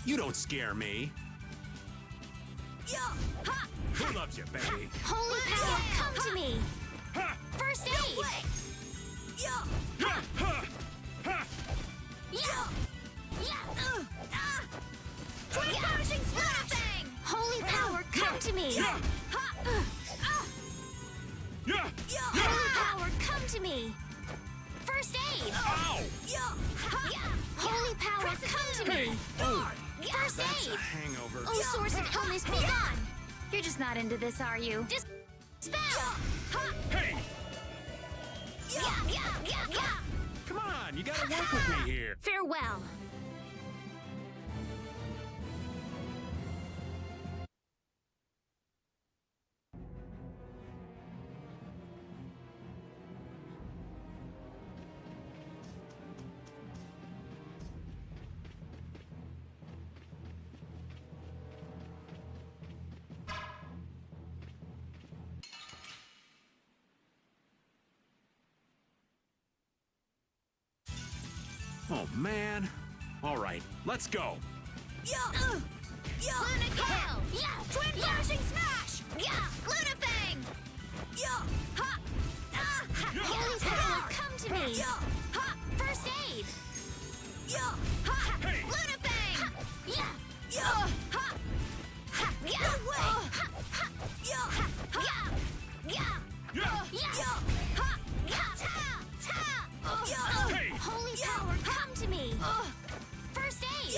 You don't scare me. Who loves you, baby? Holy power, come to me! First aid! Twin punishing smash! Holy power, come to me! Holy power, come to me! First aid! Ow! Holy power, come to me! First That's a aid! hangover. Oh, source of illness, be gone! You're just not into this, are you? Dispel! Hey! Come on, you gotta work with me here. Farewell! Oh, man. All right, let's go. Luna Gale! Twin punishing smash! Lunafang! Holy power, come to me! First aid! Hey! Lunafang! Hey! Holy power, come to me! First aid!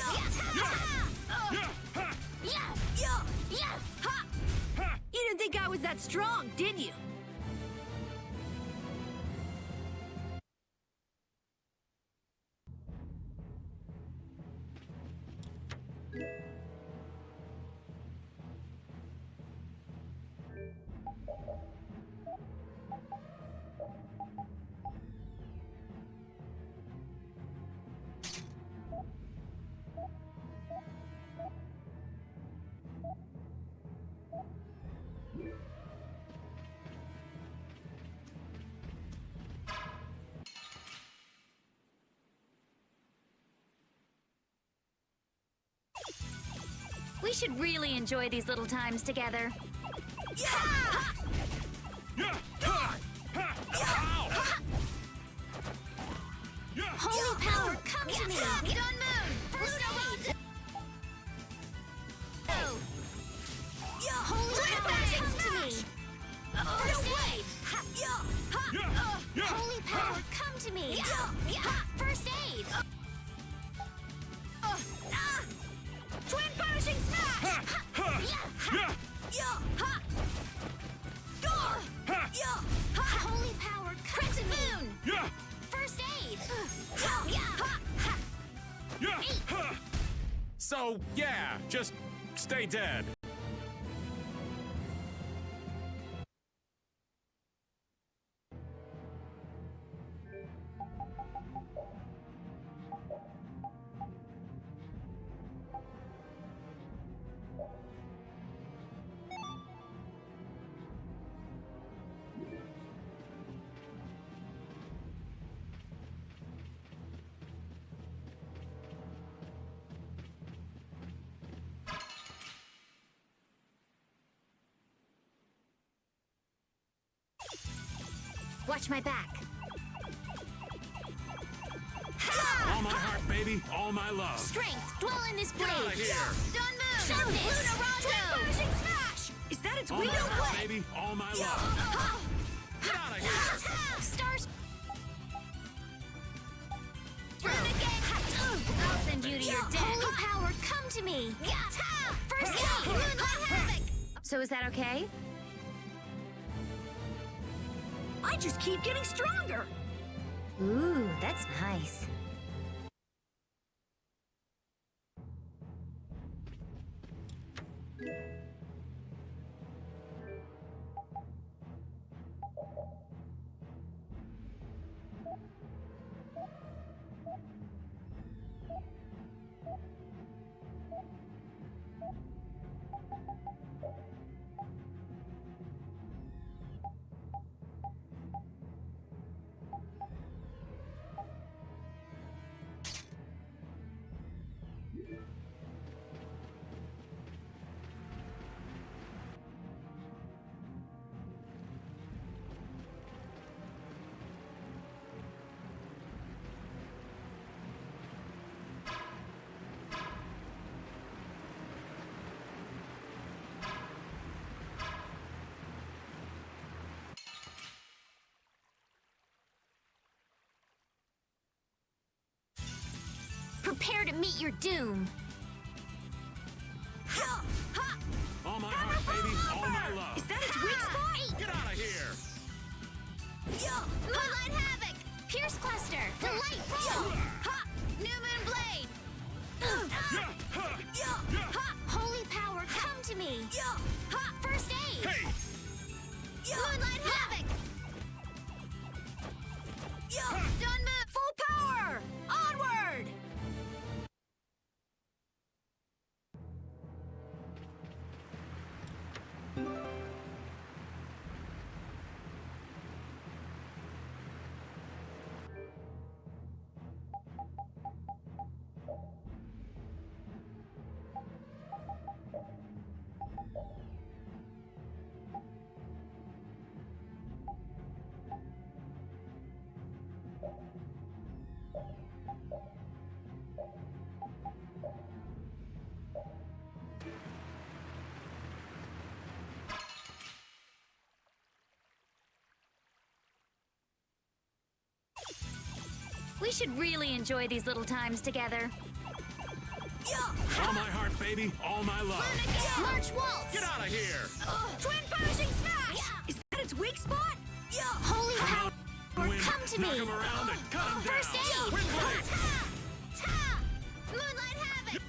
You didn't think I was that strong, did you? We should really enjoy these little times together. Ow! Holy power, come to me! Dawn Moon! First aid! Holy power, come to me! First aid! Holy power, come to me! First aid! Twin punishing smash! Holy power, crescent moon! First aid! So, yeah, just stay dead. Watch my back. All my heart, baby. All my love. Strength, dwell in this blade. Get out of here. Dawn Moon! Sharpness! Twin punishing smash! Is that its All my wing? heart, baby. All my love. Get out of here. Stars! I'll send you to your death. Holy power, come to me! First aid! Moonlight havoc! So is that okay? I just keep getting stronger. Ooh, that's nice. Prepare to meet your doom. All my heart, baby, all my love. Is that its weak spot? Get out of here! Moonlight Havoc! Pierce Cluster! Delight Roll! Ha! New Moon Blade! Holy Power, come to me! Ha! First Aid! Hey! Moonlight Havoc! Done move! Full power! Onward! We should really enjoy these little times together. All my heart, baby, all my love. March Waltz! Get out of here! Twin Punishing Smash! Is that its weak spot? Holy Power, Wind, come to knock me! him around and cut him First down. Aid! Wind blade. Ta! Moonlight Havoc!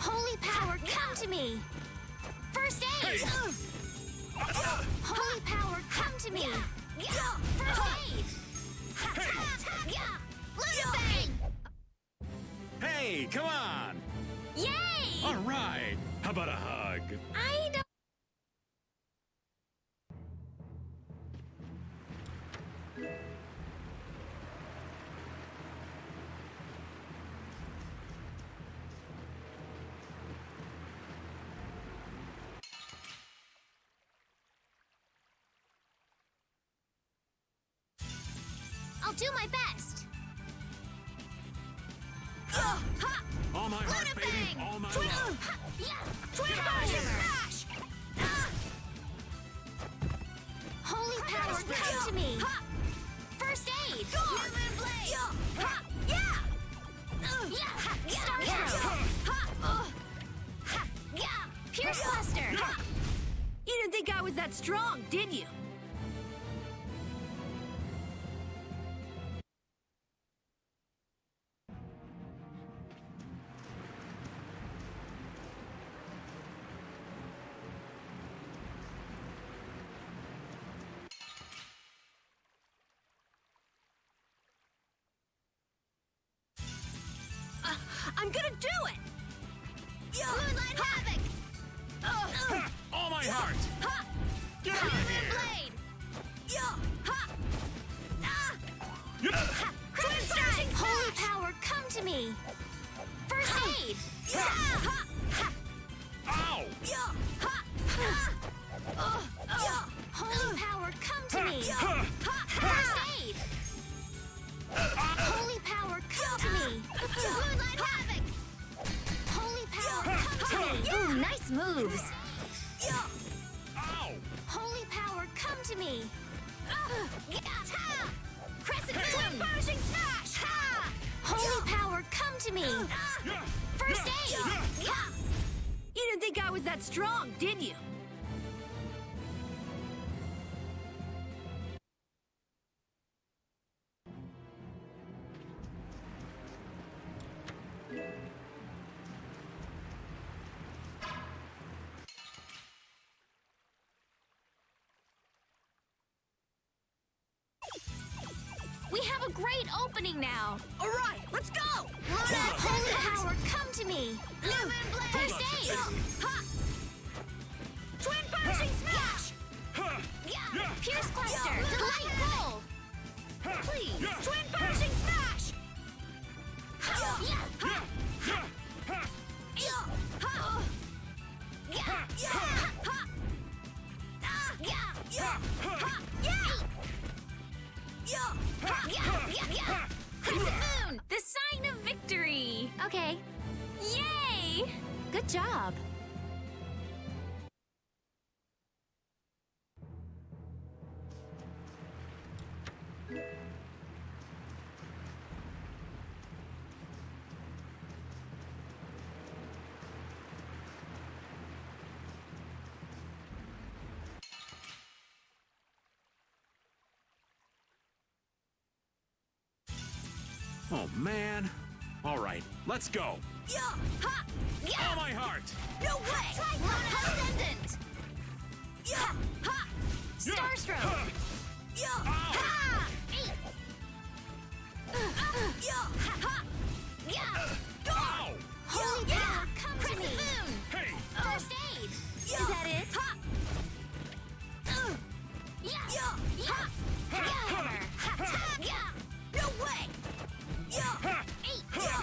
Holy Power, come to me! First Aid! Holy Power, come to me! First Aid! Luna Bang! Hey, come on! Yay! All right. How about a hug? I don't... I'll do my best. All my heart, Luna baby, Bang! all my Twin love. Twin Punishing Smash! Holy Power, come to me! First Aid! Human Blade! Star Throw! Pierce Cluster! You didn't think I was that strong, did you? I'm gonna do it! Moonlight Havoc! All my heart! Get out of Human here! Blade! Twin Strike! Holy Power, come to me! First Aid! Ow! Holy Power, come to me! First Aid! Holy Power, come to me! Moonlight Havoc! Holy Power, come to me! Ooh, nice moves! Ow! Holy Power, come to me! Crescent Twin Moon! Punishing Smash! Holy Power, come to me! First Aid! You didn't think I was that strong, did you? We have a great opening now! All right, let's go! Holy Power, come to me! First Aid! Twin Punishing Smash! Pierce Cluster! Delight Roll! Please, Twin Punishing Smash! Crescent Moon! The sign of victory! Okay. Yay! Good job. Oh, man. All right, let's go. Yeah! Ha! Yeah! All my heart. No way! Ascendant! Yeah! Ha! Starstroke! Yeah! Ow! Ha! Eight! Yeah! Ha! Yeah! Ow! Holy Yeah. power, come to me! Moon! Hey! First aid! Yeah. Is that it? Ha! Yeah! Yeah! Ha! Yeah! Yeah! No way! Yeah! Ha! Eight! Yeah!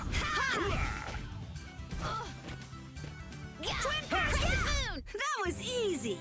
Hurrah! Yeah! Twin Crescent Yeah. moon! That was easy!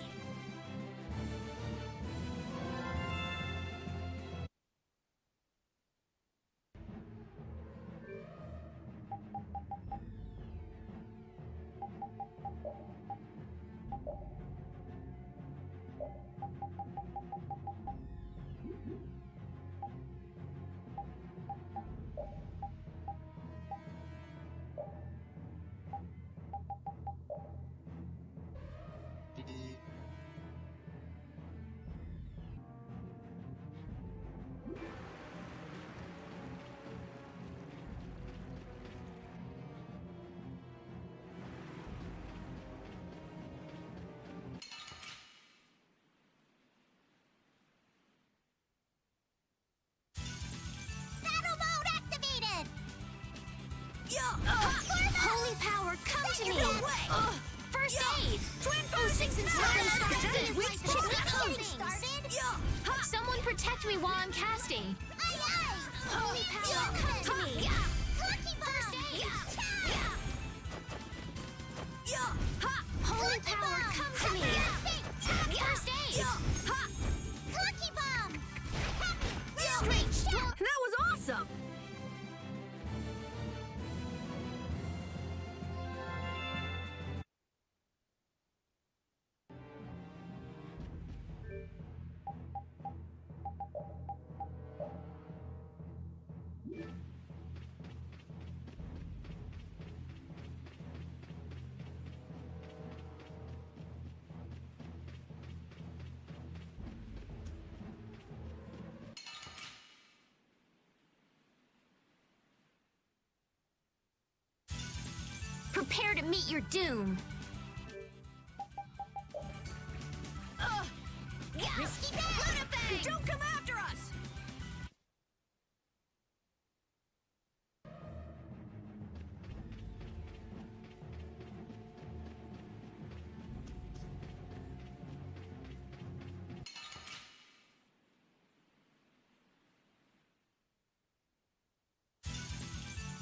Battle mode activated! Yeah! Holy power, come to me! No way! First Yeah. aid! Twin Oh, six and Stars! seven stars! That is Weak weak spots. spots. Getting started? Yeah! Ha! Someone protect me while I'm casting! Aye, aye! Holy power, Yeah. come to Ha! me! Yeah! First aid! Yeah! Yeah! Ha! Holy power, come to me! First aid! Yeah! Ha! Lucky bomb! Yeah. Straight step! That was awesome! Prepare to meet your doom! Risky bet! Don't come after us!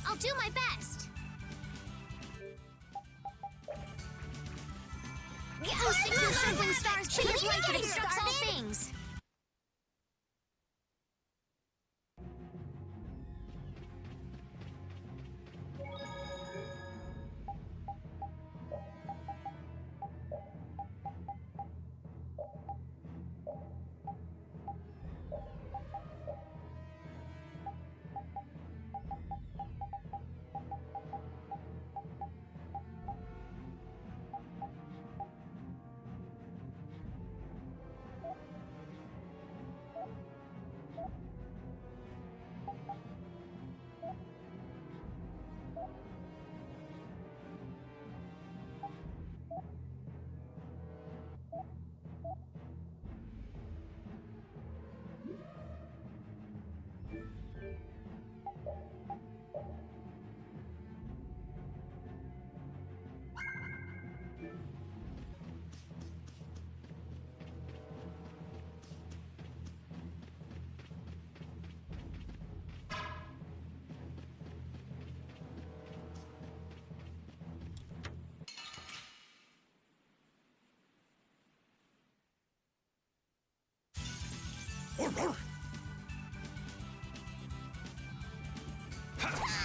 I'll do my best! Oh, six and circling stars, biggest light that obstructs all things!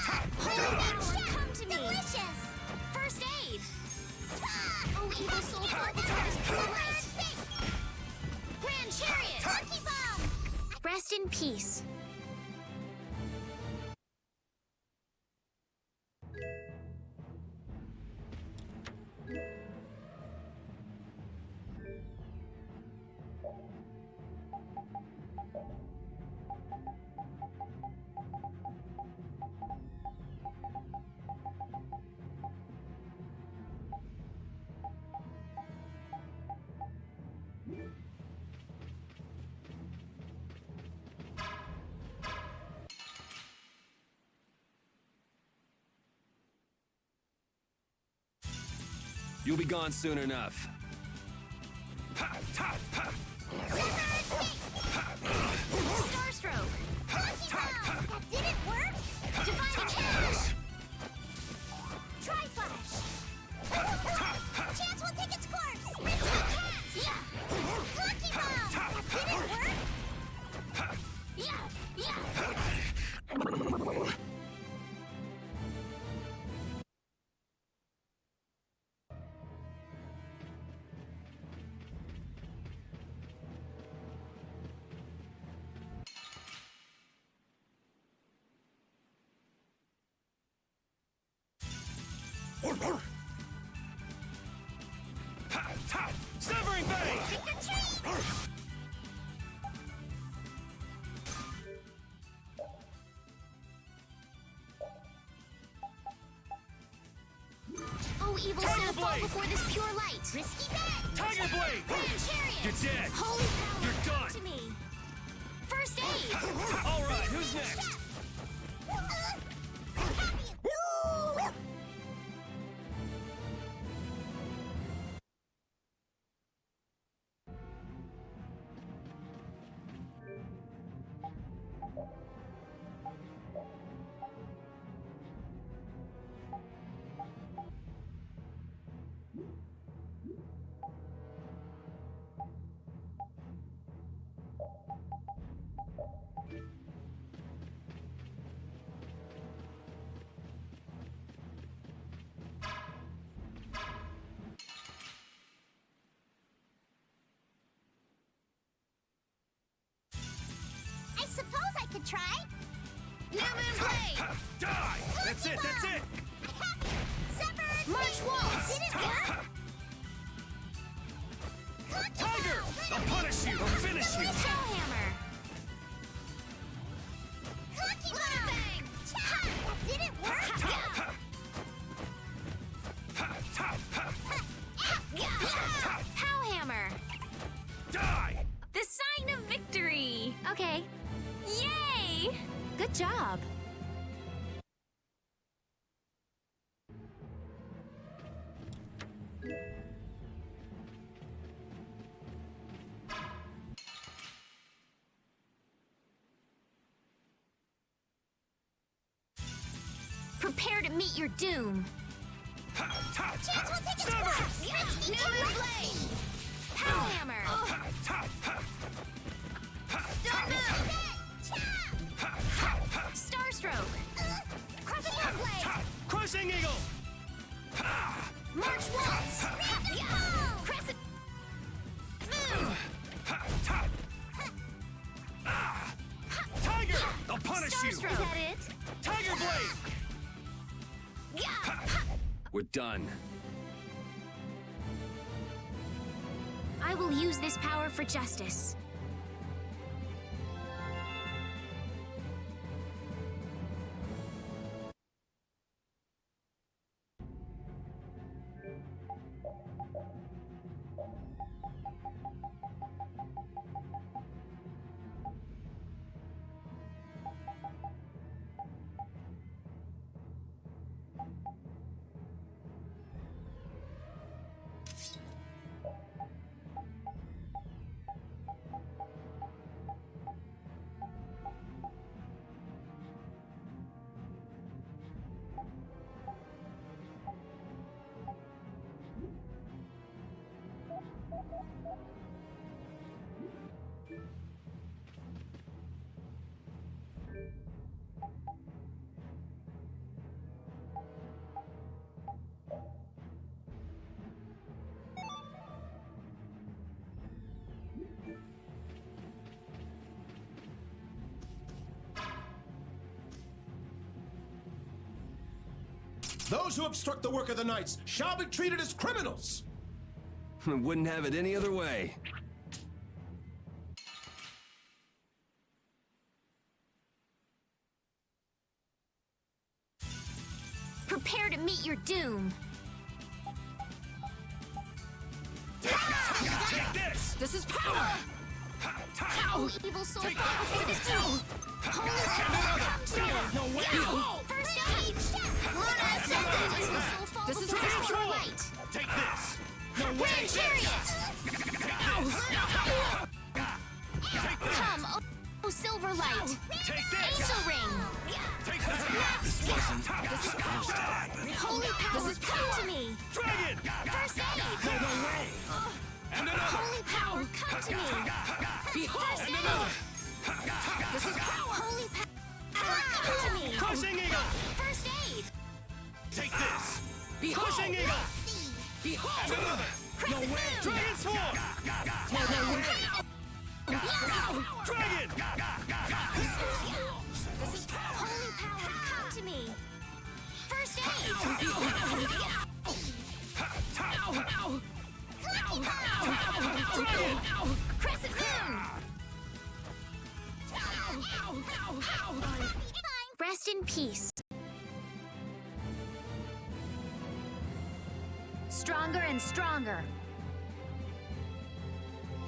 Come to me! Delicious! First aid! Oh, evil soul orbiters, right! Grand chariot! Lucky bomb! Rest in peace. You'll be gone soon enough. Starstroke! That didn't work! Divine Catch! Tri-Flash! Chance will take its course! Risky Cats! Yeah! Lucky Bomb! That didn't work! Yeah! Severing Bay! Oh, evil Tiger soul, fall Blade! before this pure light! Risky bet! Tiger Blade! Grand Chariot! You're dead! Holy power! You're done! To me! First aid! All right, who's next? I suppose I could try. Lemon Blade! Die! That's it, that's it! Severed! March Waltz! Didn't work! Tiger! I'll punish you! I'll finish you! Shellhammer! Cookie Bomb! That didn't work! Powhammer! Die! The sign of victory! Okay. Yay! Good job. Prepare to meet your doom. Chance will take its course! Risky Lemon Blade! Powhammer! Starstroke! Crescent Blade! Crushing Eagle! March Waltz! Crescent... Tiger! I'll punish you! Is that it? Tiger Blade! We're done. I will use this power for justice. Those who obstruct the work of the knights shall be treated as criminals! Wouldn't have it any other way. Prepare to meet your doom. Take this! This is power! Oh, evil soul, fall before this too. Holy power, come to me. No way! First aid. Evil soul, fall This is before this pure transform. light. Take this! No way! Grand chariot. Come, oh silver light. Take this! Angel ring. Take that! This wasn't supposed to happen. Holy power, come to me. Dragon! First aid. No way! And another! Holy power, come to me. Behold! First And aid. another! This is power! Holy power, come to me. Crushing eagle! First aid. Take this! Crushing eagle! Behold! And another! No way! Dragon sword! No way! Dragon! This is holy power, come to me. First aid. Crescent moon. Rest in peace. Stronger and stronger.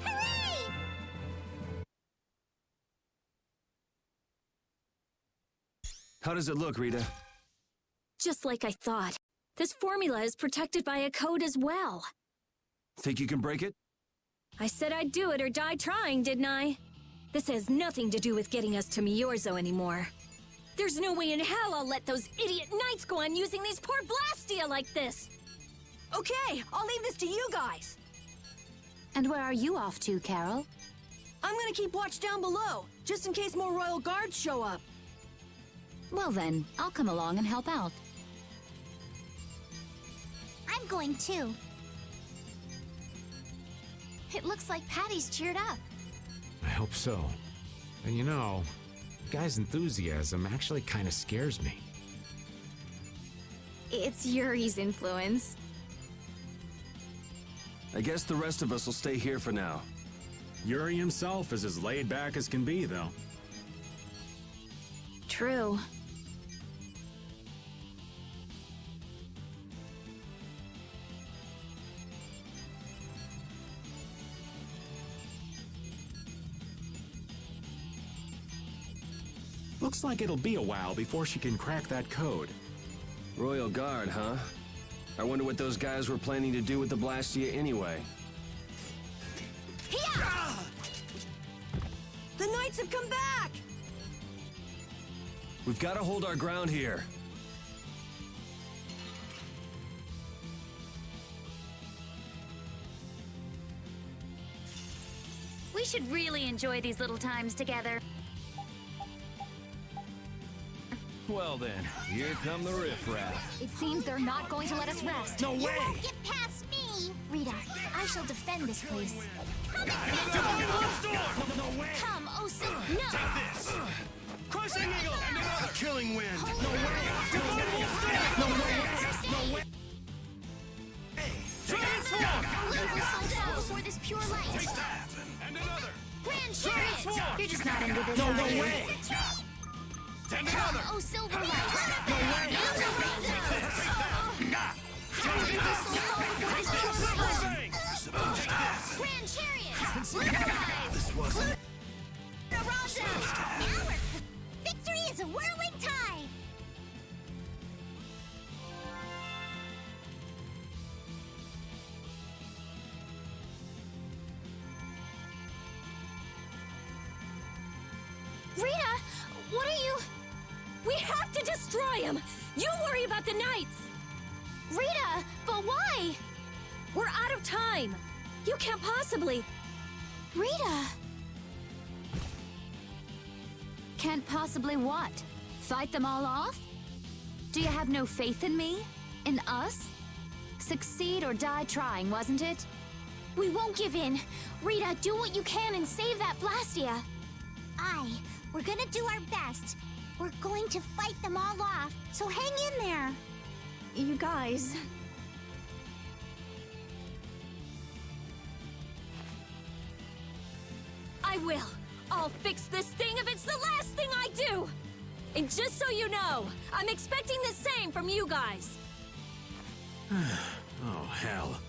Hooray! How does it look, Rita? Just like I thought. This formula is protected by a code as well. Think you can break it? I said I'd do it or die trying, didn't I? This has nothing to do with getting us to Miorzo anymore. There's no way in hell I'll let those idiot knights go on using these poor Blastia like this! Okay, I'll leave this to you guys. And where are you off to, Carol? I'm gonna keep watch down below, just in case more royal guards show up. Well then, I'll come along and help out. I'm going too. It looks like Patty's cheered up. I hope so. And you know, the guy's enthusiasm actually kind of scares me. It's Yuri's influence. I guess the rest of us will stay here for now. Yuri himself is as laid back as can be, though. True. Looks like it'll be a while before she can crack that code. Royal Guard, huh? I wonder what those guys were planning to do with the Blastia anyway. The knights have come back! We've got to hold our ground here. We should really enjoy these little times together. Well then, here come the riffraff. It seems they're not going to let us rest. No way! You won't get past me! Rita, I shall defend this place. No way! Come, oh so no! Take this! Crushing eagle! And another! Killing wind! No way! No way! No way! Dragon sword! Evil soul fall before this pure light. Take that! And another! Grand chariot! You're just not into this, No are you? way! And another! Oh, silver light! No way! Angel ring! Evil soul fall before this pure light. Grand chariot! Liberalize! This wasn't... Our victory is a whirling tide! Rita, what are you... We have to destroy him! You worry about the knights! Rita, but why? We're out of time! You can't possibly... Rita! Can't possibly what? Fight them all off? Do you have no faith in me? In us? Succeed or die trying, wasn't it? We won't give in. Rita, do what you can and save that Blastia. We're gonna do our best. We're going to fight them all off, so hang in there. You guys... I will! I'll fix this thing if it's the last thing I do! And just so you know, I'm expecting the same from you guys! Oh, hell.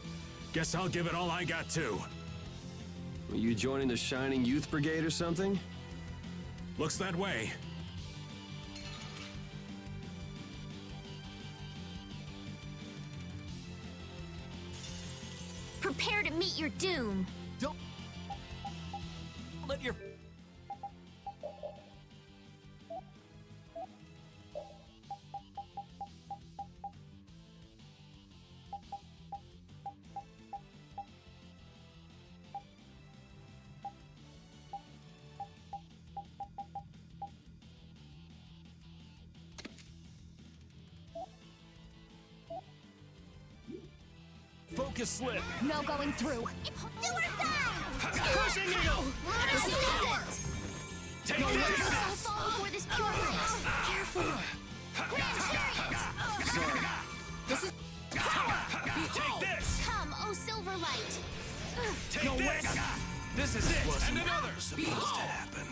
Guess I'll give it all I got, too. Are you joining the Shining Youth Brigade or something? Looks that way. Prepare to meet your doom. Don't let your focus slip. No going through. Do or die! Crushing eagle. This is it! Take So this. fall before this pure light. Careful. Grand chariot! Sorry. This is Take this. come, oh silver light. Take this. This is it. And another. Supposed to happen.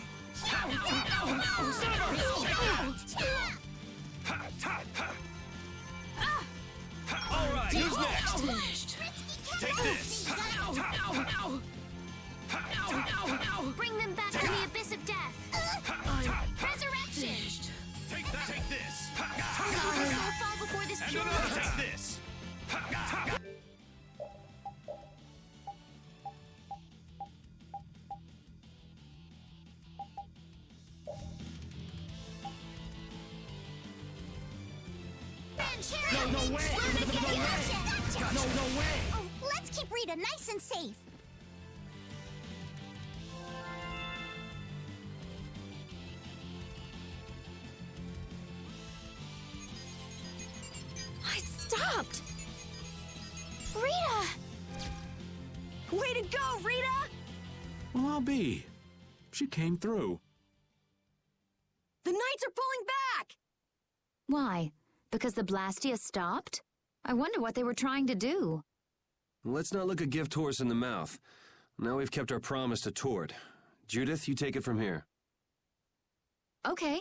All right. Who's next? Take this. Bring them back from the abyss of death. Resurrection! Take that. Take this. So fall before this And pure another. light. Take this. Grand chariot! No way. We're gonna get action! No way. Oh, let's keep Rita nice and safe. I stopped! Rita! Way to go, Rita! Well, I'll be. She came through. The Knights are pulling back! Why? Because the Blastia stopped? I wonder what they were trying to do. Let's not look a gift horse in the mouth. Now we've kept our promise to Tord. Judith, you take it from here. Okay.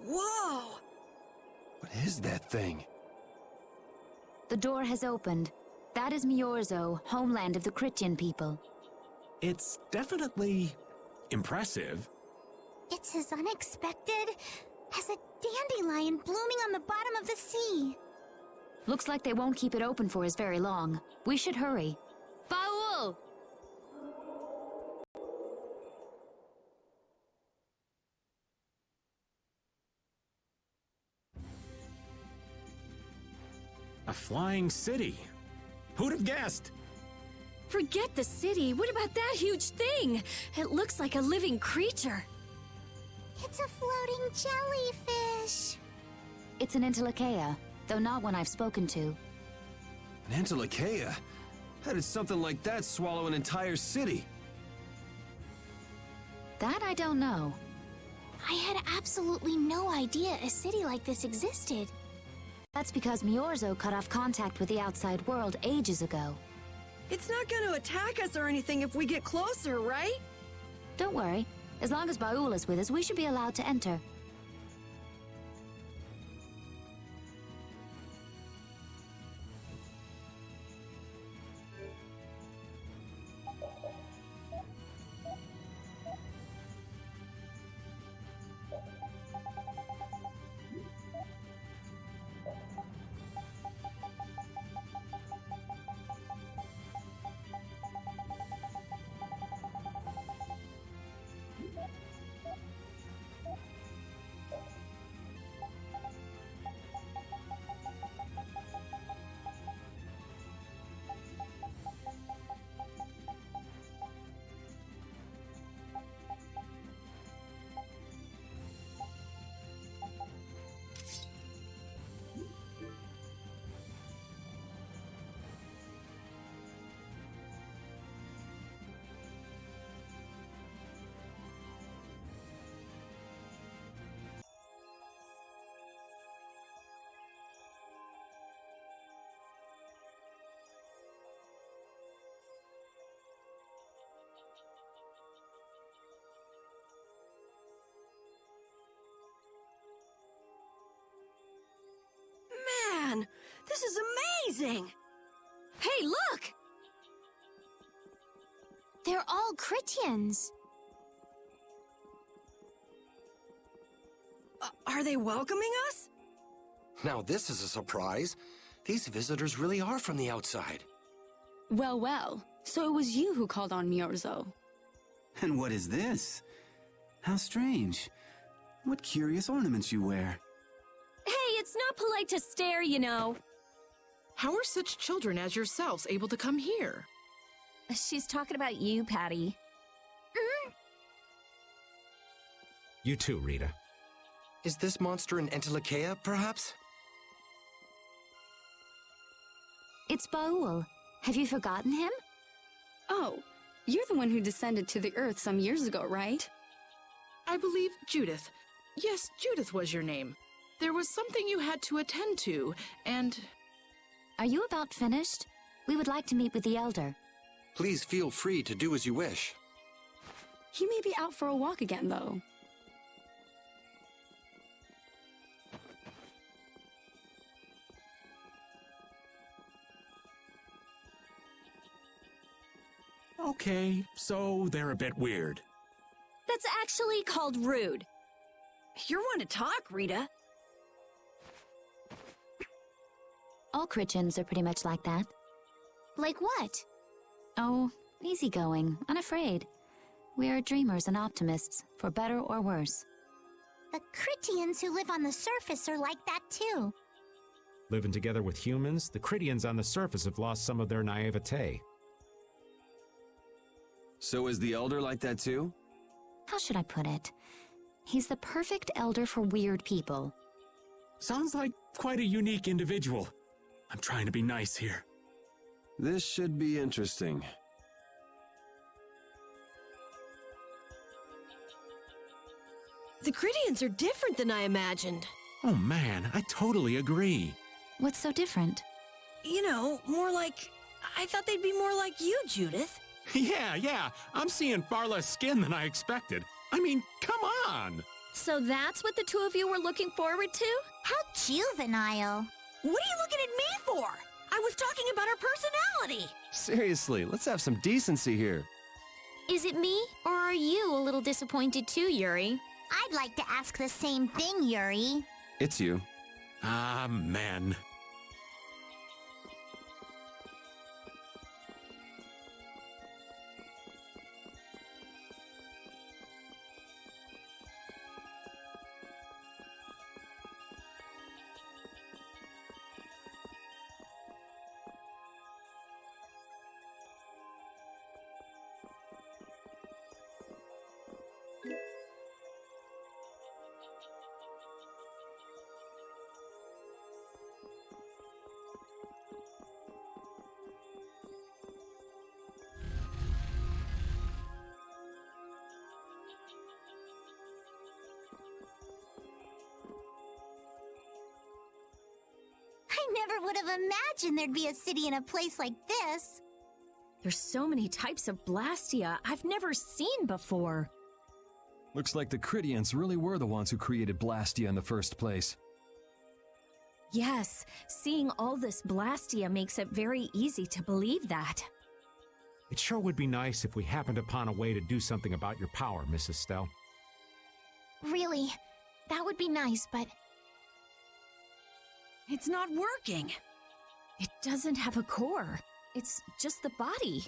Whoa! What is that thing? The door has opened. That is Miorzo, homeland of the Critian people. It's definitely impressive. It's as unexpected as a dandelion blooming on the bottom of the sea. Looks like they won't keep it open for us very long. We should hurry. Baul! A flying city. Who'd have guessed? Forget the city. What about that huge thing? It looks like a living creature. It's a floating jellyfish. It's an Entelekea, though not one I've spoken to. An Entelekea? How did something like that swallow an entire city? That I don't know. I had absolutely no idea a city like this existed. That's because Miorzo cut off contact with the outside world ages ago. It's not going to attack us or anything if we get closer, right? Don't worry. As long as Baul is with us, we should be allowed to enter. amazing! Hey, look! They're all Critians. Are they welcoming us? Now this is a surprise. These visitors really are from the outside. Well, well. So it was you who called on Miorzo. And what is this? How strange. What curious ornaments you wear. Hey, it's not polite to stare, you know. How are such children as yourselves able to come here? She's talking about you, Patty. You too, Rita. Is this monster an Entelekea, perhaps? It's Baul. Have you forgotten him? Oh, you're the one who descended to the Earth some years ago, right? I believe Judith. Yes, Judith was your name. There was something you had to attend to, and... Are you about finished? We would like to meet with the Elder. Please feel free to do as you wish. He may be out for a walk again, though. Okay, so they're a bit weird. That's actually called rude. You're one to talk, Rita. All Critians are pretty much like that. Like what? Oh, easygoing, unafraid. We are dreamers and optimists, for better or worse. The Critians who live on the surface are like that too. Living together with humans, the Critians on the surface have lost some of their naivete. So is the Elder like that too? How should I put it? He's the perfect elder for weird people. Sounds like quite a unique individual. I'm trying to be nice here. This should be interesting. The Critians are different than I imagined. Oh man, I totally agree. What's so different? You know, more like... I thought they'd be more like you, Judith. Yeah, I'm seeing far less skin than I expected. I mean, come on! So that's what the two of you were looking forward to? How juvenile. What are you looking at me for? I was talking about her personality. Seriously, let's have some decency here. Is it me, or are you a little disappointed too, Yuri? I'd like to ask the same thing, Yuri. It's you. Ah, man. I never would have imagined there'd be a city in a place like this. There's so many types of Blastia I've never seen before. Looks like the Critians really were the ones who created Blastia in the first place. Yes, seeing all this Blastia makes it very easy to believe that. It sure would be nice if we happened upon a way to do something about your power, Mrs. Stell. Really, that would be nice, but... It's not working. It doesn't have a core. It's just the body.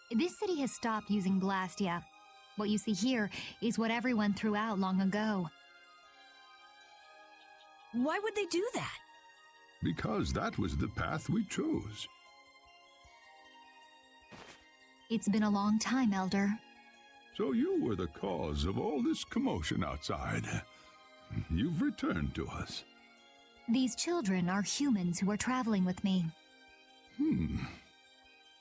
This city has stopped using Blastia. What you see here is what everyone threw out long ago. Why would they do that? Because that was the path we chose. It's been a long time, Elder. So you were the cause of all this commotion outside. You've returned to us. These children are humans who are traveling with me.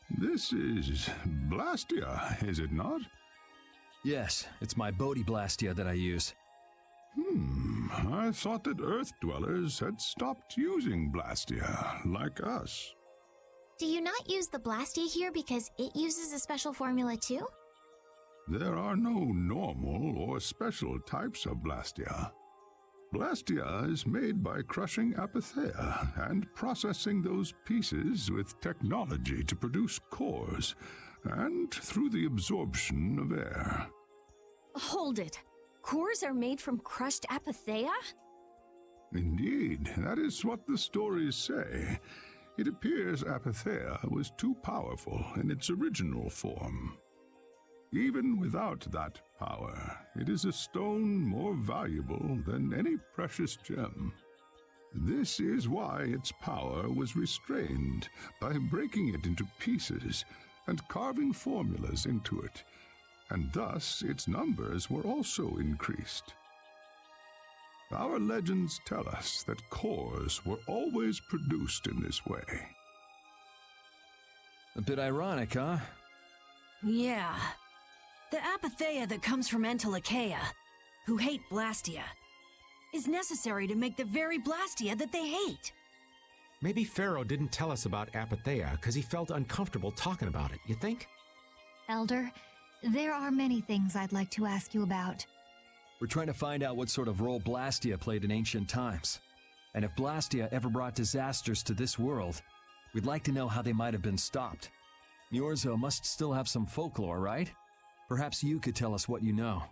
This is Blastia, is it not? Yes, it's my Bodhi Blastia that I use. I thought that Earth dwellers had stopped using Blastia, like us. Do you not use the Blastia here because it uses a special formula too? There are no normal or special types of Blastia. Blastia is made by crushing Apatheia and processing those pieces with technology to produce cores, and through the absorption of air. Hold it. Cores are made from crushed Apatheia? Indeed, that is what the stories say. It appears Apatheia was too powerful in its original form. Even without that power, it is a stone more valuable than any precious gem. This is why its power was restrained by breaking it into pieces and carving formulas into it, and thus its numbers were also increased. Our legends tell us that cores were always produced in this way. A bit ironic, huh? Yeah. The Apatheia that comes from Entelechea, who hate Blastia, is necessary to make the very Blastia that they hate. Maybe Pharaoh didn't tell us about Apatheia because he felt uncomfortable talking about it, you think? Elder, there are many things I'd like to ask you about. We're trying to find out what sort of role Blastia played in ancient times. And if Blastia ever brought disasters to this world, we'd like to know how they might have been stopped. Myorzo must still have some folklore, right? Perhaps you could tell us what you know.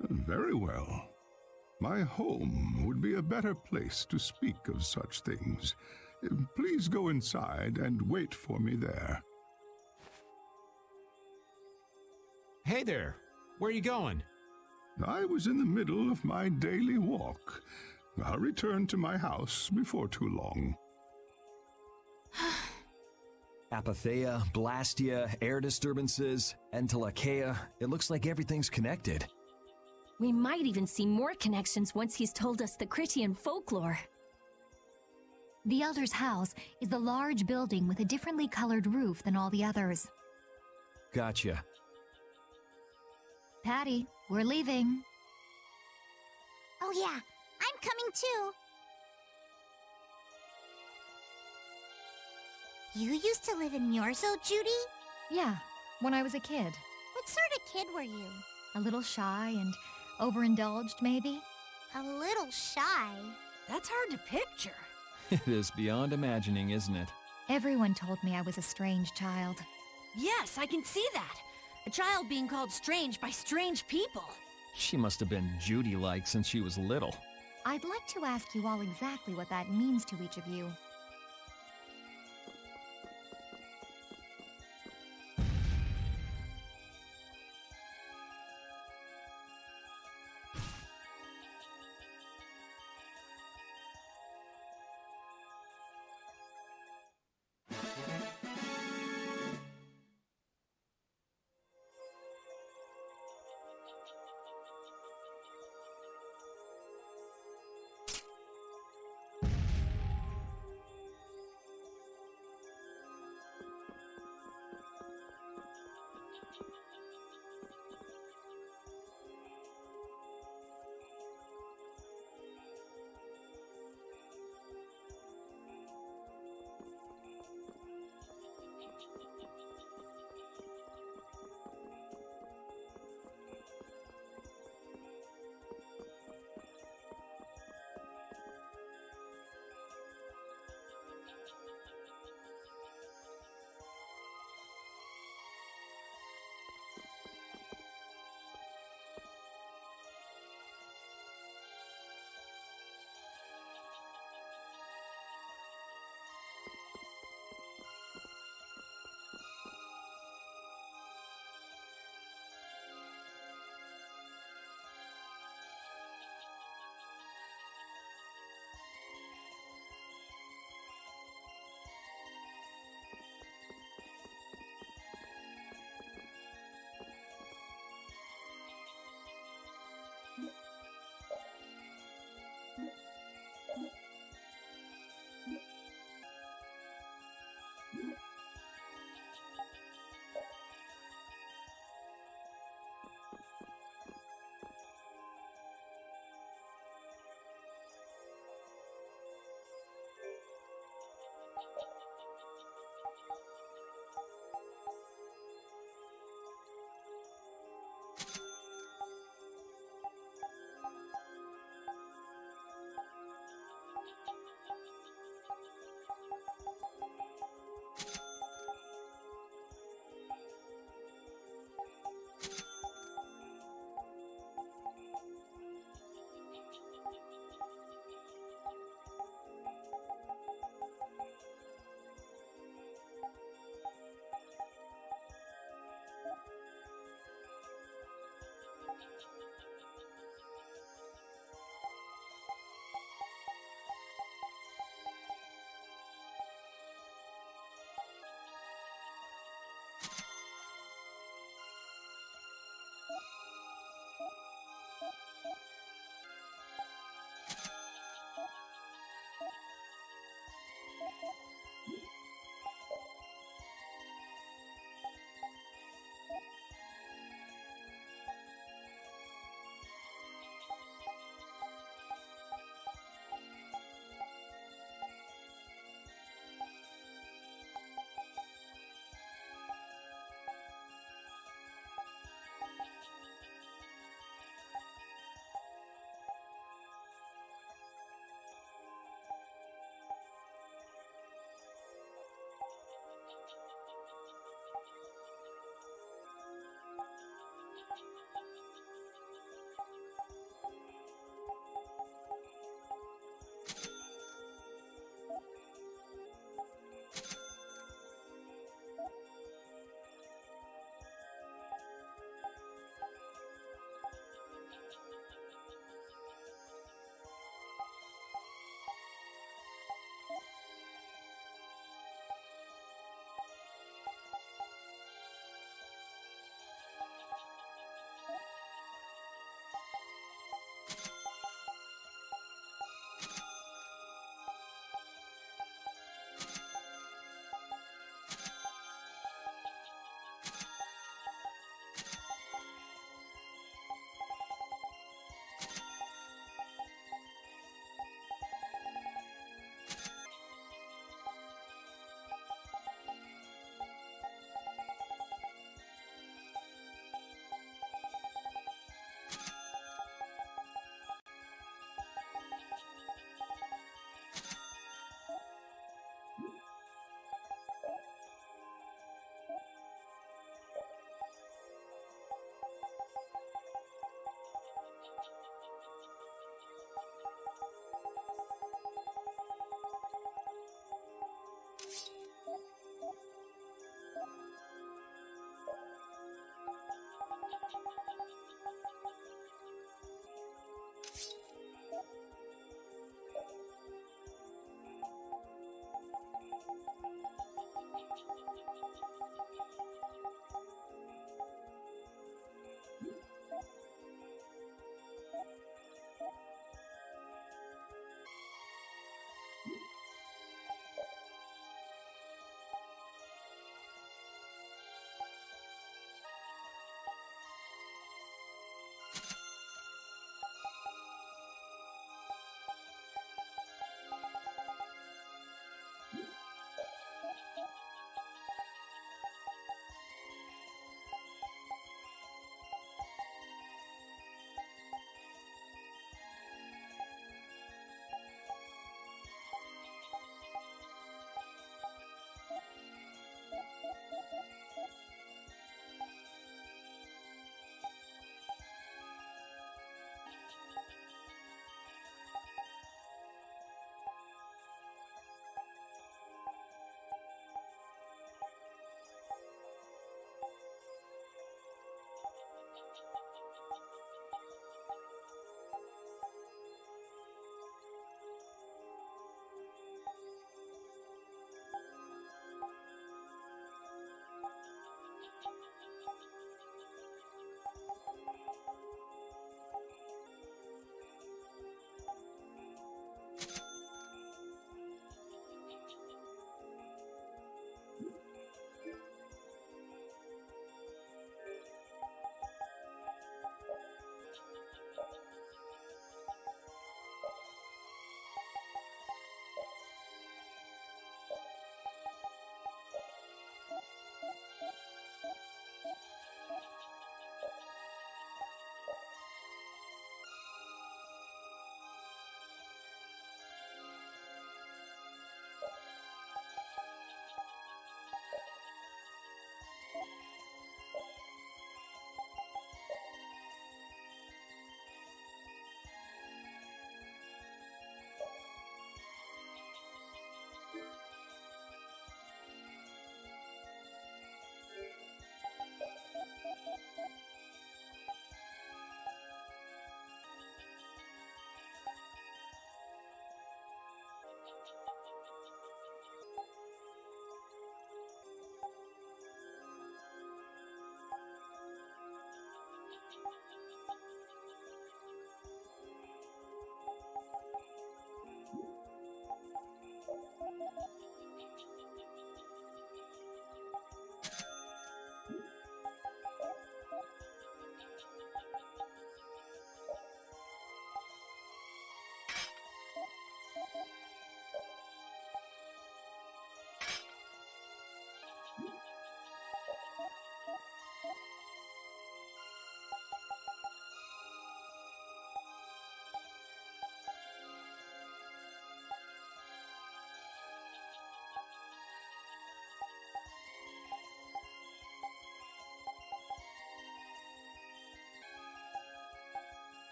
Very well. My home would be a better place to speak of such things. Please go inside and wait for me there. Hey there! Where are you going? I was in the middle of my daily walk. I'll return to my house before too long. Apatheia, Blastia, air disturbances, Entelechea. It looks like everything's connected. We might even see more connections once he's told us the Critian folklore. The Elder's house is a large building with a differently colored roof than all the others. Gotcha. Patty, we're leaving. Oh yeah, I'm coming too. You used to live in Myorzo, Judy? Yeah, when I was a kid. What sort of kid were you? A little shy and overindulged, maybe? A little shy. That's hard to picture. It is beyond imagining, isn't it? Everyone told me I was a strange child. Yes, I can see that. A child being called strange by strange people. She must have been Judy-like since she was little. I'd like to ask you all exactly what that means to each of you. you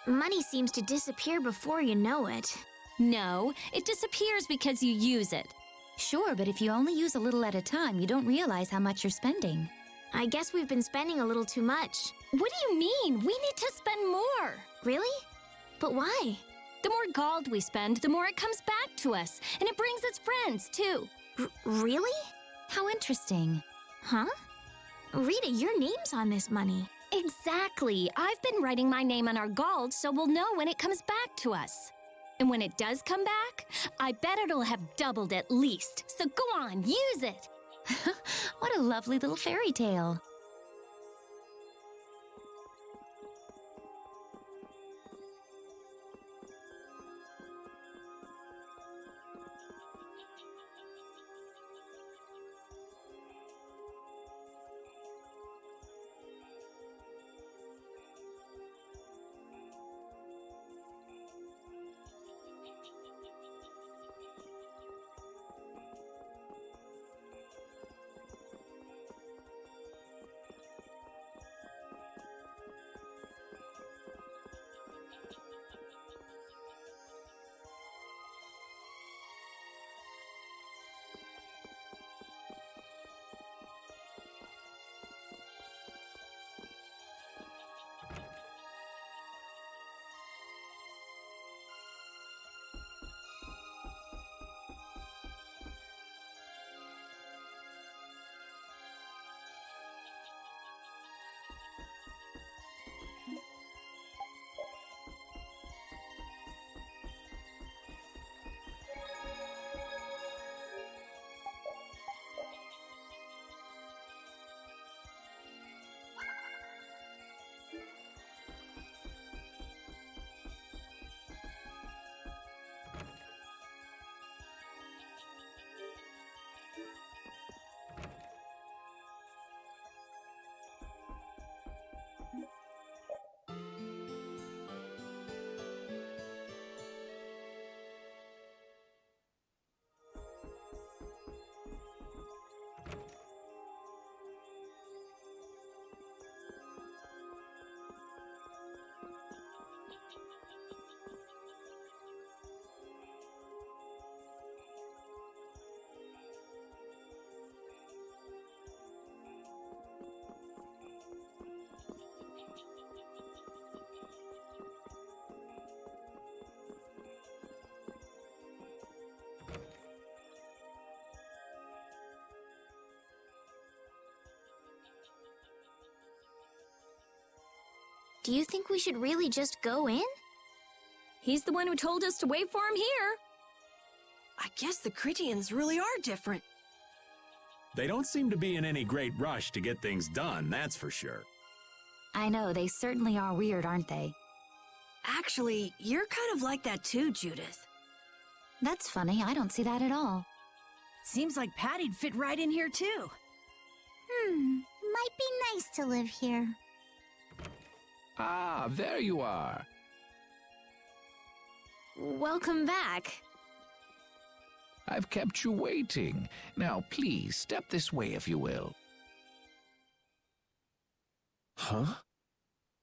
Money seems to disappear before you know it. No, it disappears because you use it. Sure, but if you only use a little at a time, you don't realize how much you're spending. I guess we've been spending a little too much. What do you mean? We need to spend more. Really? But why? The more gold we spend, the more it comes back to us. And it brings its friends, too. Really? How interesting. Huh? Rita, your name's on this money. Exactly. I've been writing my name on our gold so we'll know when it comes back to us. And when it does come back, I bet it'll have doubled at least. So go on, use it. What a lovely little fairy tale. Do you think we should really just go in? He's the one who told us to wait for him here. I guess the Critians really are different. They don't seem to be in any great rush to get things done, that's for sure. I know, they certainly are weird, aren't they? Actually, you're kind of like that too, Judith. That's funny, I don't see that at all. Seems like Patty'd fit right in here too. Might be nice to live here. Ah, there you are. Welcome back. I've kept you waiting. Now, please, step this way if you will. Huh?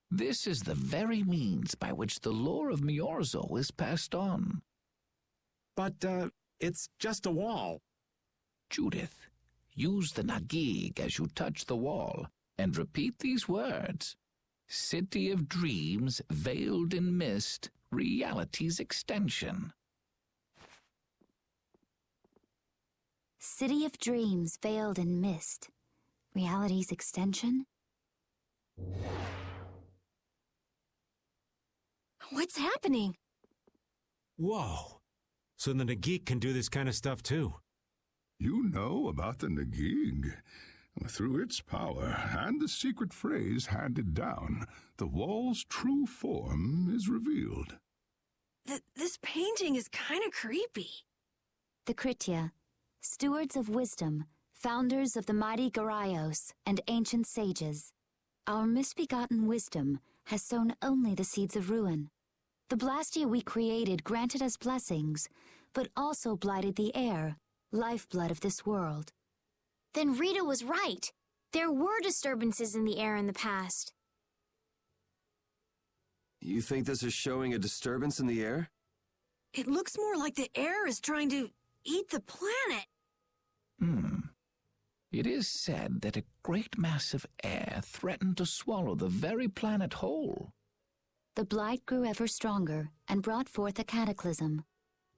This is the very means by which the lore of Miorzo is passed on. But, it's just a wall. Judith, use the Nagig as you touch the wall, and repeat these words. City of Dreams, veiled in mist, reality's extension. City of Dreams, veiled in mist. Reality's extension? What's happening? Whoa. So the Nagik can do this kind of stuff too. You know about the Nagig. Through its power and the secret phrase handed down, the wall's true form is revealed. This painting is kind of creepy. The Kritia, stewards of wisdom, founders of the mighty Garaios and ancient sages. Our misbegotten wisdom has sown only the seeds of ruin. The Blastia we created granted us blessings, but also blighted the air, lifeblood of this world. Then Rita was right. There were disturbances in the air in the past. You think this is showing a disturbance in the air? It looks more like the air is trying to eat the planet. It is said that a great mass of air threatened to swallow the very planet whole. The blight grew ever stronger and brought forth a cataclysm.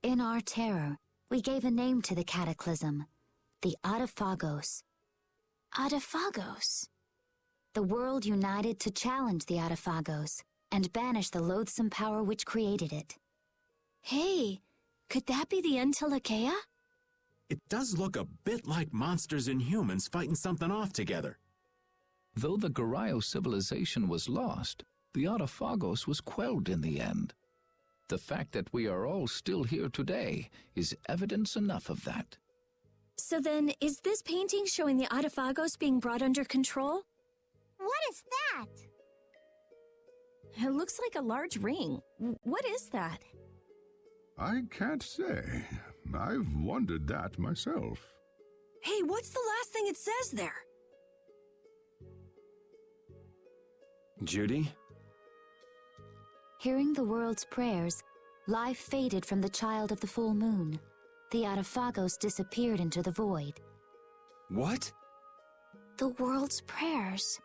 In our terror, we gave a name to the cataclysm, the Autophagos. Autophagos? The world united to challenge the Autophagos and banish the loathsome power which created it. Hey, could that be the Entelekea? It does look a bit like monsters and humans fighting something off together. Though the Garayo civilization was lost, the Autophagos was quelled in the end. The fact that we are all still here today is evidence enough of that. So then, is this painting showing the Autophagos being brought under control? What is that? It looks like a large ring. What is that? I can't say. I've wondered that myself. Hey, what's the last thing it says there? Judy? Hearing the world's prayers, life faded from the child of the full moon. The Autophagos disappeared into the void. What? The world's prayers.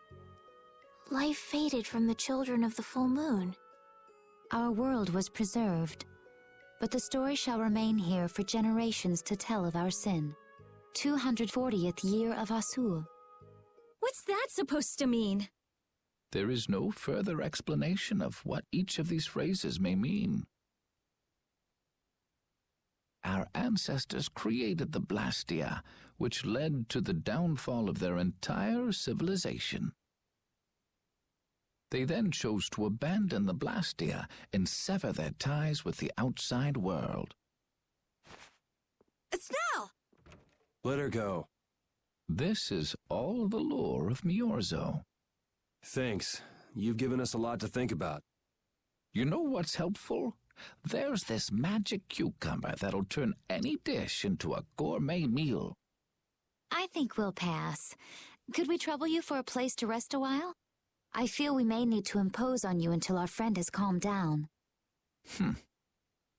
Life faded from the children of the full moon. Our world was preserved, but the story shall remain here for generations to tell of our sin. 240th year of Asul. What's that supposed to mean? There is no further explanation of what each of these phrases may mean. Our ancestors created the Blastia, which led to the downfall of their entire civilization. They then chose to abandon the Blastia and sever their ties with the outside world. Estelle! Let her go. This is all the lore of Miorzo. Thanks. You've given us a lot to think about. You know what's helpful? There's this magic cucumber that'll turn any dish into a gourmet meal. I think we'll pass. Could we trouble you for a place to rest a while? I feel we may need to impose on you until our friend has calmed down.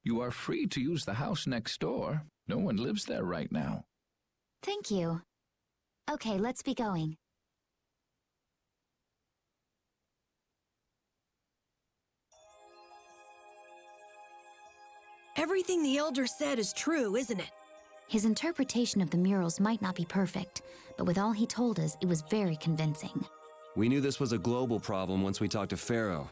You are free to use the house next door. No one lives there right now. Thank you. Okay, let's be going. Everything the Elder said is true, isn't it? His interpretation of the murals might not be perfect, but with all he told us, it was very convincing. We knew this was a global problem once we talked to Pharaoh.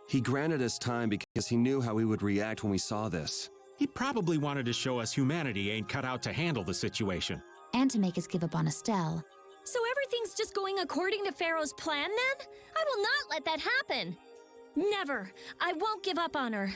He granted us time because he knew how we would react when we saw this. He probably wanted to show us humanity ain't cut out to handle the situation. And to make us give up on Estelle. So everything's just going according to Pharaoh's plan then? I will not let that happen. Never. I won't give up on her.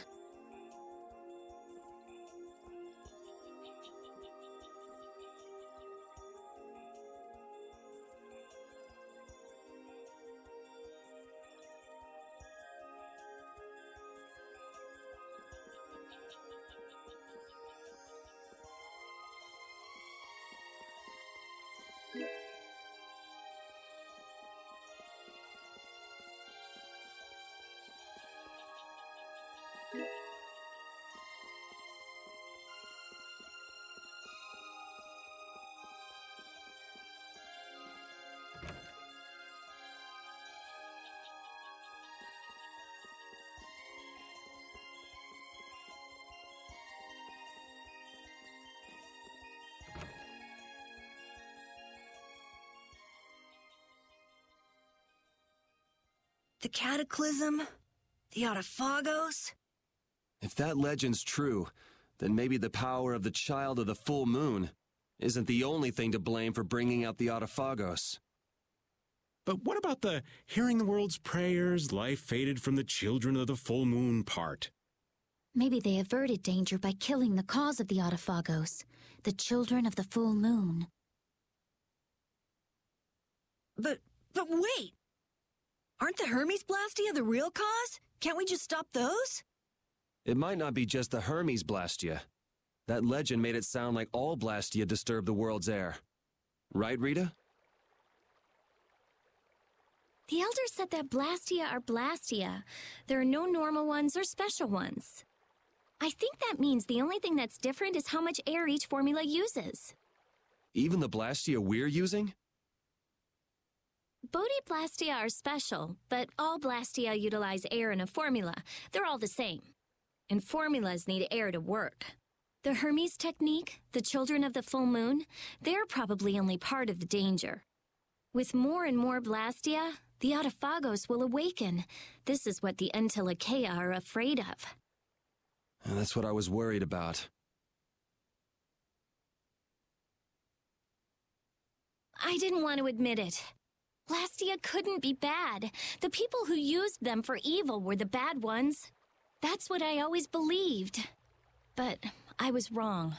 The Cataclysm? The Autophagos? If that legend's true, then maybe the power of the child of the full moon isn't the only thing to blame for bringing out the Autophagos. But what about the hearing the world's prayers, life faded from the children of the full moon part? Maybe they averted danger by killing the cause of the Autophagos, the children of the full moon. But wait! Aren't the Hermes Blastia the real cause? Can't we just stop those? It might not be just the Hermes Blastia. That legend made it sound like all Blastia disturb the world's air. Right, Rita? The Elder said that Blastia are Blastia. There are no normal ones or special ones. I think that means the only thing that's different is how much air each formula uses. Even the Blastia we're using? Bodhi-Blastia are special, but all Blastia utilize air in a formula. They're all the same. And formulas need air to work. The Hermes technique, the children of the full moon, they're probably only part of the danger. With more and more Blastia, the Autophagos will awaken. This is what the Entelekea are afraid of. And that's what I was worried about. I didn't want to admit it. Blastia couldn't be bad. The people who used them for evil were the bad ones. That's what I always believed. But I was wrong.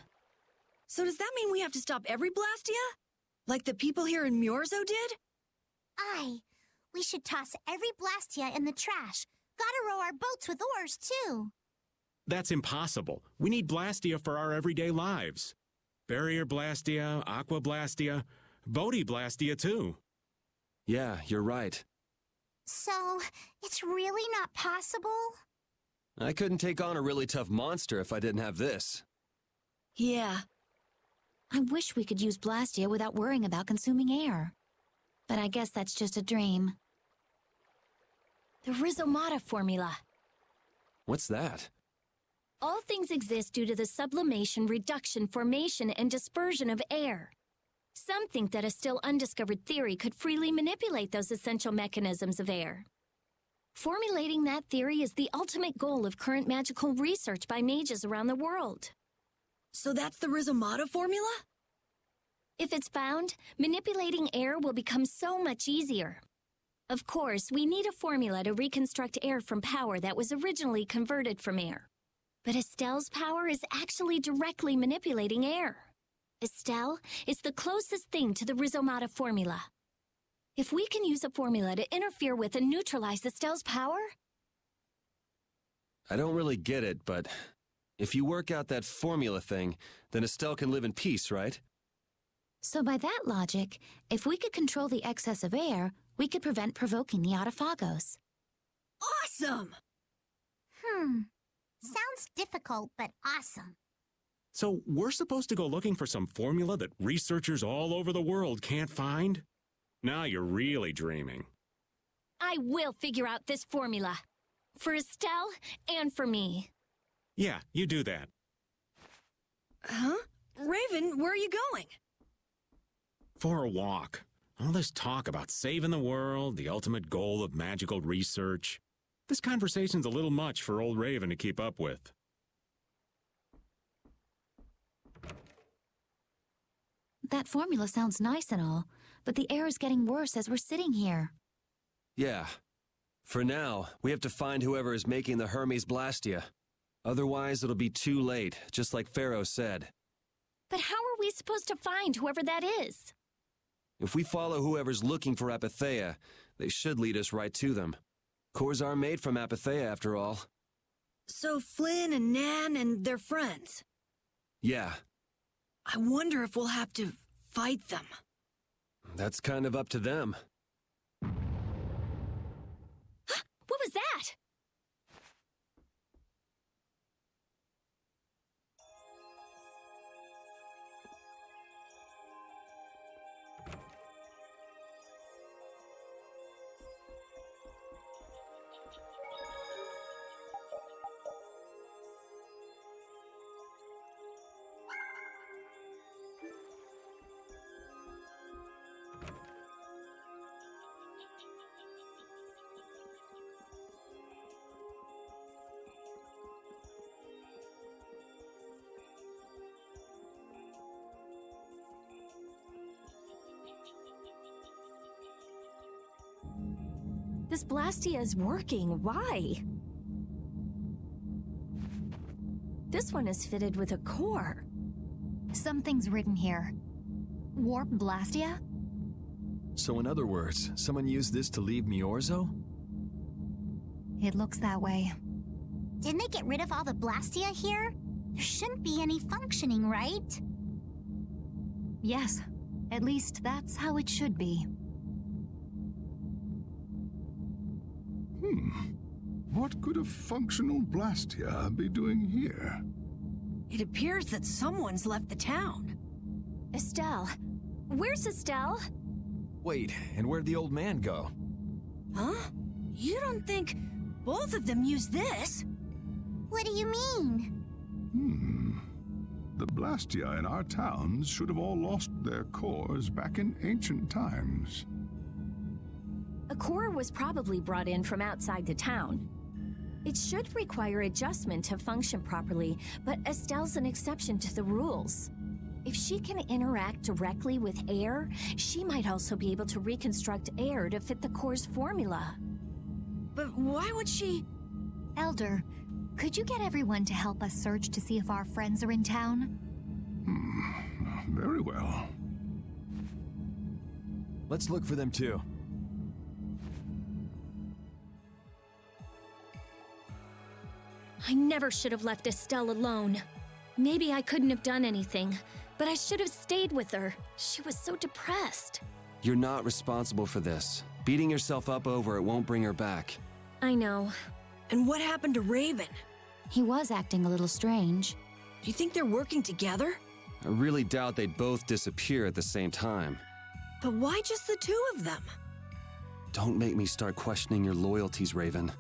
So does that mean we have to stop every Blastia? Like the people here in Myorzo did? Aye. We should toss every Blastia in the trash. Gotta row our boats with oars, too. That's impossible. We need Blastia for our everyday lives. Barrier Blastia, Aqua Blastia, Bodhi Blastia too. Yeah, you're right. So, it's really not possible? I couldn't take on a really tough monster if I didn't have this. Yeah. I wish we could use Blastia without worrying about consuming air. But I guess that's just a dream. The Rhizomata formula. What's that? All things exist due to the sublimation, reduction, formation, and dispersion of air. Some think that a still undiscovered theory could freely manipulate those essential mechanisms of air. Formulating that theory is the ultimate goal of current magical research by mages around the world. So that's the Rhizomata formula? If it's found, manipulating air will become so much easier. Of course, we need a formula to reconstruct air from power that was originally converted from air. But Estelle's power is actually directly manipulating air. Estelle is the closest thing to the Rhizomata formula. If we can use a formula to interfere with and neutralize Estelle's power... I don't really get it, but if you work out that formula thing, then Estelle can live in peace, right? So by that logic, if we could control the excess of air, we could prevent provoking the Autophagos. Awesome! Sounds difficult, but awesome. So we're supposed to go looking for some formula that researchers all over the world can't find? Now you're really dreaming. I will figure out this formula. For Estelle and for me. Yeah, you do that. Huh? Raven, where are you going? For a walk. All this talk about saving the world, the ultimate goal of magical research. This conversation's a little much for old Raven to keep up with. That formula sounds nice and all, but the air is getting worse as we're sitting here. Yeah. For now, we have to find whoever is making the Hermes Blastia. Otherwise, it'll be too late, just like Pharaoh said. But how are we supposed to find whoever that is? If we follow whoever's looking for Apatheia, they should lead us right to them. Cores are made from Apatheia, after all. So Flynn and Nan and their friends? Yeah. I wonder if we'll have to fight them. That's kind of up to them. What was that? This Blastia is working. Why? This one is fitted with a core. Something's written here. Warp Blastia? So in other words, someone used this to leave Myorzo? It looks that way. Didn't they get rid of all the Blastia here? There shouldn't be any functioning, right? Yes. At least that's how it should be. What could a functional Blastia be doing here? It appears that someone's left the town. Estelle. Where's Estelle? Wait, and where'd the old man go? Huh? You don't think both of them used this? What do you mean? The Blastia in our towns should have all lost their cores back in ancient times. A core was probably brought in from outside the town. It should require adjustment to function properly, but Estelle's an exception to the rules. If she can interact directly with air, she might also be able to reconstruct air to fit the core's formula. But why would she... Elder, could you get everyone to help us search to see if our friends are in town? Very well. Let's look for them too. I never should have left Estelle alone. Maybe I couldn't have done anything, but I should have stayed with her. She was so depressed. You're not responsible for this. Beating yourself up over it won't bring her back. I know. And what happened to Raven? He was acting a little strange. Do you think they're working together? I really doubt they'd both disappear at the same time. But why just the two of them? Don't make me start questioning your loyalties, Raven.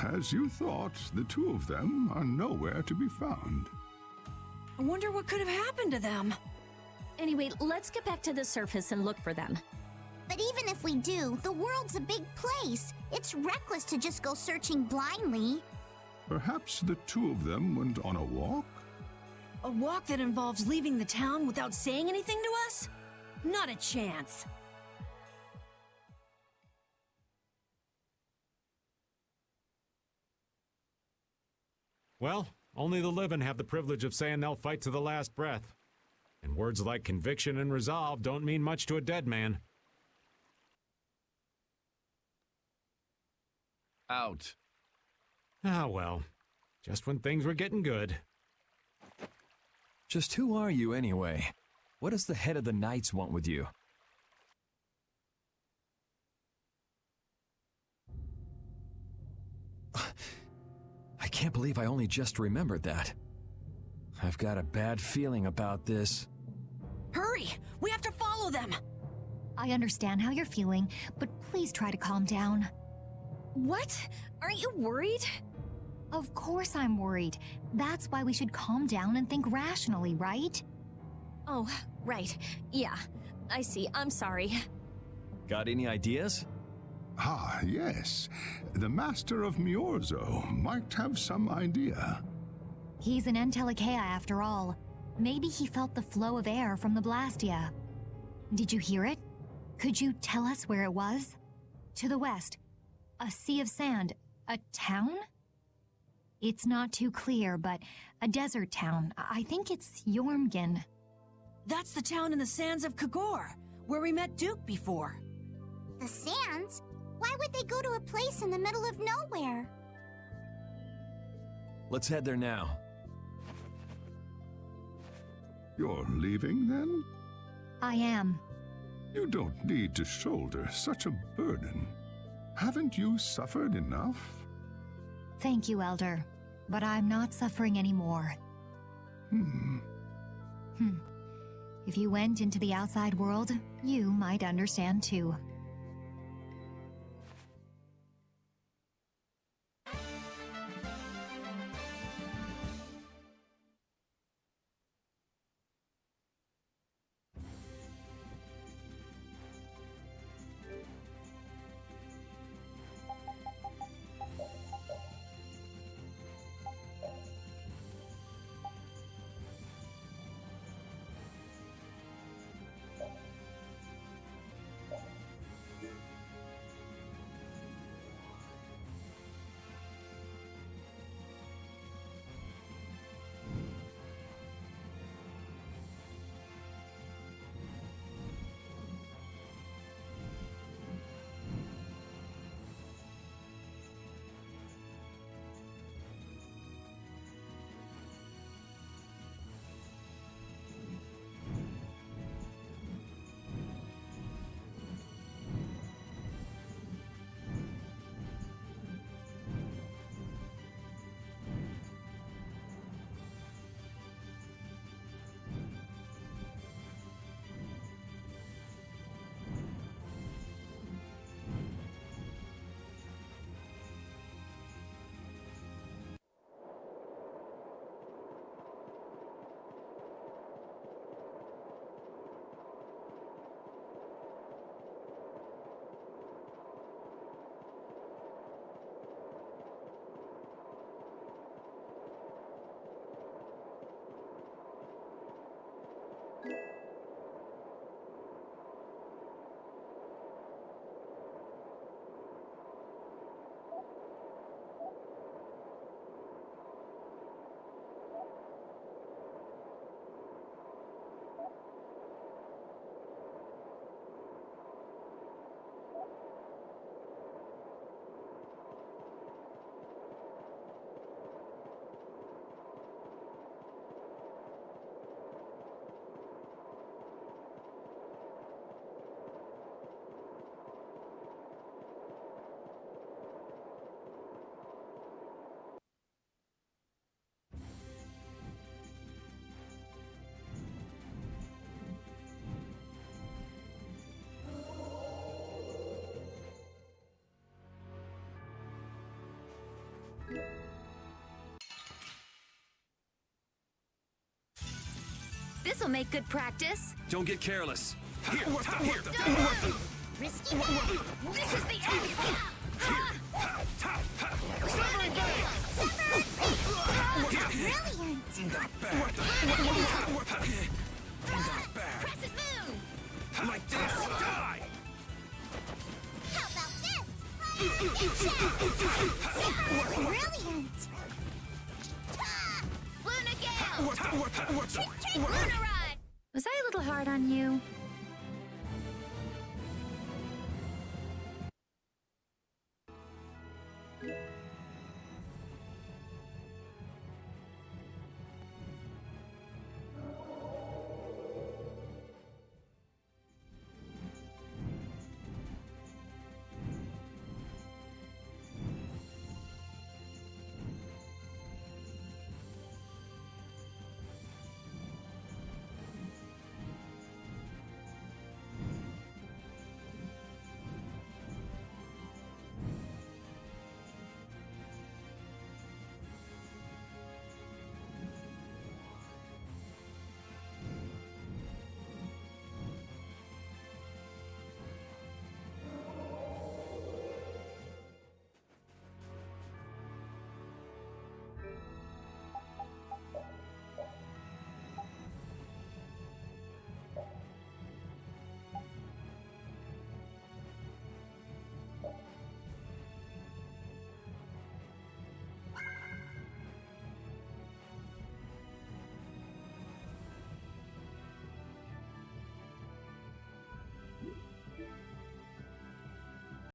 as you thought, the two of them are nowhere to be found. I wonder what could have happened to them. Anyway, let's get back to the surface and look for them. But even if we do, the world's a big place. It's reckless to just go searching blindly. Perhaps the two of them went on a walk? A walk that involves leaving the town without saying anything to us? Not a chance. Well, only the living have the privilege of saying they'll fight to the last breath. And words like conviction and resolve don't mean much to a dead man. Out. Ah, well. Just when things were getting good. Just who are you, anyway? What does the head of the Knights want with you? I can't believe I only just remembered that. I've got a bad feeling about this. Hurry! We have to follow them! I understand how you're feeling, but please try to calm down. What? Aren't you worried? Of course I'm worried. That's why we should calm down and think rationally, right? Oh, right. Yeah, I see. I'm sorry. Got any ideas? Ah, yes. The Master of Miorzo might have some idea. He's an Entelekea after all. Maybe he felt the flow of air from the Blastia. Did you hear it? Could you tell us where it was? To the west. A sea of sand. A town? It's not too clear, but a desert town. I think it's Jormungand. That's the town in the sands of Kagor, where we met Duke before. The sands? Why would they go to a place in the middle of nowhere? Let's head there now. You're leaving, then? I am. You don't need to shoulder such a burden. Haven't you suffered enough? Thank you, Elder. But I'm not suffering anymore. If you went into the outside world, you might understand too. This'll make good practice. Don't get careless. Risky. This is the end! Severing blade! Brilliant! Crescent moon! Like this! Die! How about this? Brilliant! Luna Gale! What's Lunar